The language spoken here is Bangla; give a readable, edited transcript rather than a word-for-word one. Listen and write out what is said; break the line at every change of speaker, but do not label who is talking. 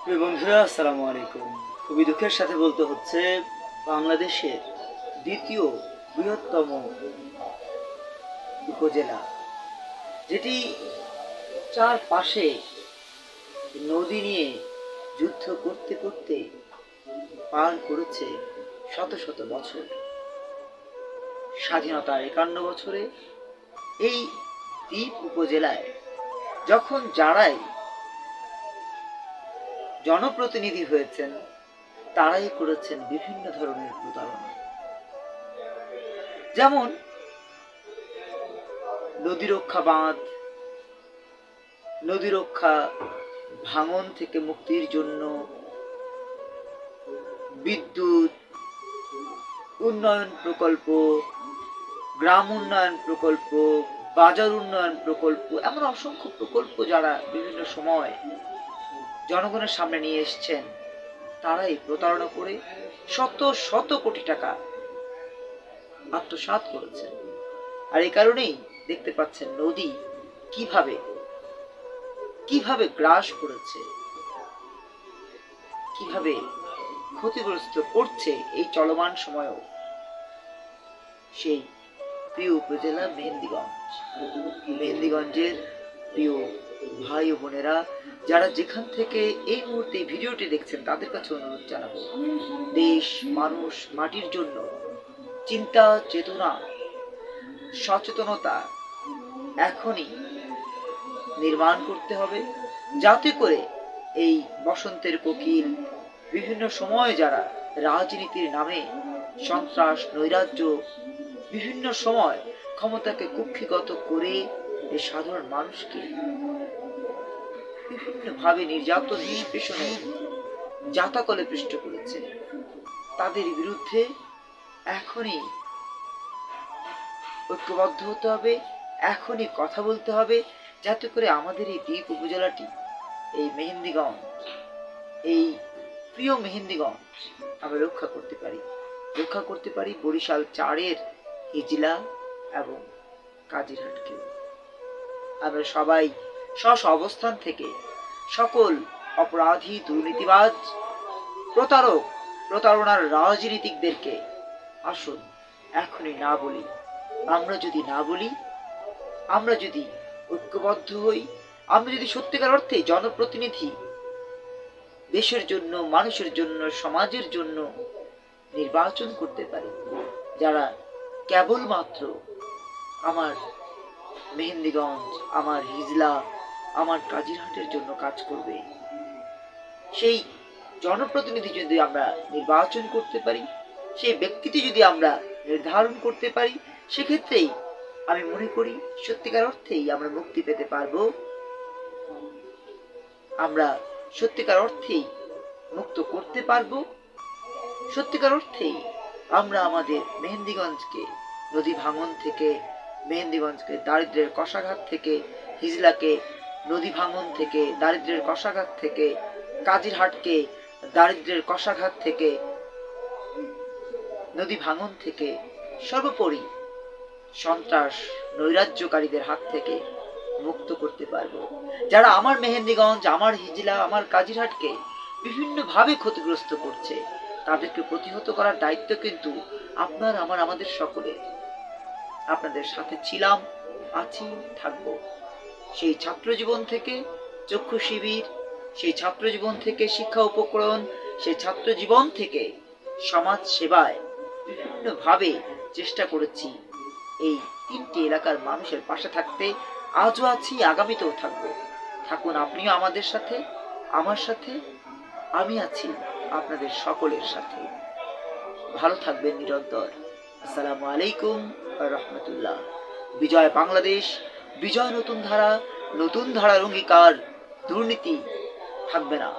প্রিয় বন্ধুরা, আসসালামু আলাইকুম। খুবই দুঃখের সাথে বলতে হচ্ছে, বাংলাদেশের দ্বিতীয় বৃহত্তম উপজেলা, যেটি চারপাশে নদী নিয়ে যুদ্ধ করতে করতে পার করেছে শত শত বছর। স্বাধীনতার 51 বছরে এই দ্বীপ উপজেলায় যখন যারাই জনপ্রতিনিধি হয়েছেন, তারাই করেছেন বিভিন্ন ধরনের প্রতারণা। যেমন নদী রক্ষা বাঁধ, নদী রক্ষা ভাঙন থেকে মুক্তির জন্য বিদ্যুৎ উন্নয়ন প্রকল্প, গ্রাম উন্নয়ন প্রকল্প, বাজার উন্নয়ন প্রকল্প, এমন অসংখ্য প্রকল্প যারা বিভিন্ন সময় জনগণের সামনে নিয়ে এসছেন, তারাই প্রতারণা করে শত শত কোটি টাকা আত্মসাৎ করেছেন। আর এই কারণেই দেখতে পাচ্ছেন নদী কিভাবে কিভাবে গ্রাস করেছে, কিভাবে ক্ষতিগ্রস্ত করছে এই চলমান সময়েও সেই প্রিয় উপজেলা মেহেন্দিগঞ্জের প্রিয় ভাই ও বোনেরা, যারা যেখান থেকে এই মুহূর্তে ভিডিওটি দেখছেন, তাদের কাছে অনুরোধ জানাবো, দেশ মানুষ মাটির জন্য চিন্তা চেতনা সচেতনতা এখনই নির্মাণ করতে হবে, যাতে করে এই বসন্তের কোকিল বিভিন্ন সময় যারা রাজনীতির নামে সন্ত্রাস নৈরাজ্য বিভিন্ন সময় ক্ষমতাকে কুক্ষিগত করে এই সাধারণ মানুষকে বিভিন্নভাবে নির্যাতন নিষ্পেষণে জাতাকলে পৃষ্ঠ করেছে, তাদের বিরুদ্ধে এখনই ঐক্যবদ্ধ হতে হবে, এখনই কথা বলতে হবে, যাতে করে আমাদের এই দ্বীপ উপজেলাটি, এই মেহেন্দিগঞ্জ, এই প্রিয় মেহেন্দিগঞ্জ আমরা রক্ষা করতে পারি বরিশাল 4-এর হিজলা এবং কাজিরহাটকে। আমরা সবাই স্ব অবস্থান থেকে সকল অপরাধী, দুর্নীতিবাজ, প্রতারক, প্রতারণার রাজনীতিকদেরকে আসুন এখনই না বলি। আমরা যদি না বলি, আমরা যদি ঐক্যবদ্ধ হই, আমরা যদি সত্যিকার অর্থে জনপ্রতিনিধি দেশের জন্য, মানুষের জন্য, সমাজের জন্য নির্বাচন করতে পারি, যারা কেবলমাত্র আমার মেহেন্দিগঞ্জ, আমার হিজলা, আমার কাজিরহাটের জন্য কাজ করবে, সেই জনপ্রতিনিধি যদি আমরা নির্বাচন করতে পারি, সেই ব্যক্তিটি যদি আমরা নির্ধারণ করতে পারি, সেক্ষেত্রেই আমি মনে করি সত্যিকার অর্থেই আমরা মুক্তি পেতে পারবো। আমরা সত্যিকার অর্থেই মুক্ত করতে পারবো। সত্যিকার অর্থেই আমরা আমাদের মেহেন্দিগঞ্জকে নদী ভাঙন থেকে, মেহেন্দিগঞ্জকে দারিদ্র্যের কষাঘাত থেকে, হিজলাকে নদী ভাঙন থেকে, দারিদ্র্যের কষাঘাত থেকে, কাজিরহাটকে দারিদ্র্যের কষাঘাত থেকে, নদী ভাঙন থেকে, সর্বোপরি সন্ত্রাস নৈরাজ্যকারীদের হাত থেকে মুক্ত করতে পারবো। যারা আমার মেহেন্দিগঞ্জ, আমার হিজলা, আমার কাজিরহাটকে বিভিন্নভাবে ক্ষতিগ্রস্ত করছে, তাদেরকে প্রতিহত করার দায়িত্ব কিন্তু আপনার, আমার, আমাদের সকলের। আপনাদের সাথে ছিলাম, আছি, থাকবো। সেই ছাত্র জীবন থেকে চক্ষু শিবির, সেই ছাত্র জীবন থেকে শিক্ষা উপকরণ, সেই ছাত্র জীবন থেকে সমাজ সেবায় বিভিন্নভাবে চেষ্টা করেছি এই 3টি এলাকার মানুষের পাশে থাকতে। আজও আছি, আগামীতেও থাকবো। থাকুন আপনিও আমাদের সাথে, আমার সাথে, আমি আছি আপনাদের সকলের সাথে। ভালো থাকবেন নিরন্তর। আসসালামু আলাইকুম ওয়া রাহমাতুল্লাহ। বিজয় বাংলাদেশ, বিজয় নতুন ধারা, নতুন ধারার অঙ্গীকার। দুর্নীতি থাকবে না।